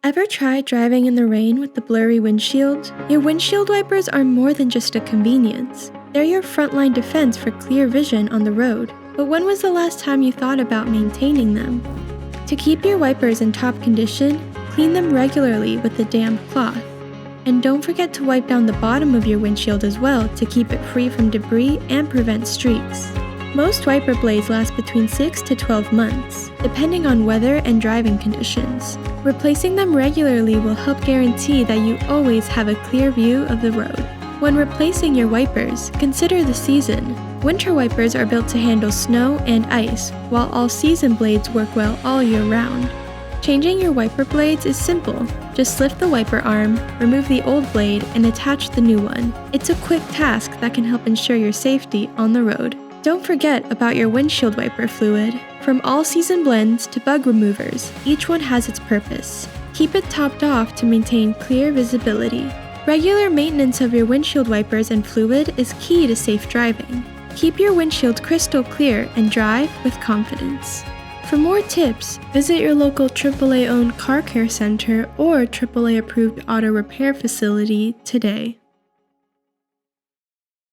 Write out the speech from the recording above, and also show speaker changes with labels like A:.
A: Ever tried driving in the rain with the blurry windshield? Your windshield wipers are more than just a convenience. They're your frontline defense for clear vision on the road. But when was the last time you thought about maintaining them? To keep your wipers in top condition, clean them regularly with a damp cloth. And don't forget to wipe down the bottom of your windshield as well to keep it free from debris and prevent streaks. Most wiper blades last between 6 to 12 months, depending on weather and driving conditions. Replacing them regularly will help guarantee that you always have a clear view of the road. When replacing your wipers, consider the season. Winter wipers are built to handle snow and ice, while all-season blades work well all year round. Changing your wiper blades is simple. Just lift the wiper arm, remove the old blade, and attach the new one. It's a quick task that can help ensure your safety on the road. Don't forget about your windshield wiper fluid. From all-season blends to bug removers, each one has its purpose. Keep it topped off to maintain clear visibility. Regular maintenance of your windshield wipers and fluid is key to safe driving. Keep your windshield crystal clear and drive with confidence. For more tips, visit your local AAA-owned car care center or AAA-approved auto repair facility today.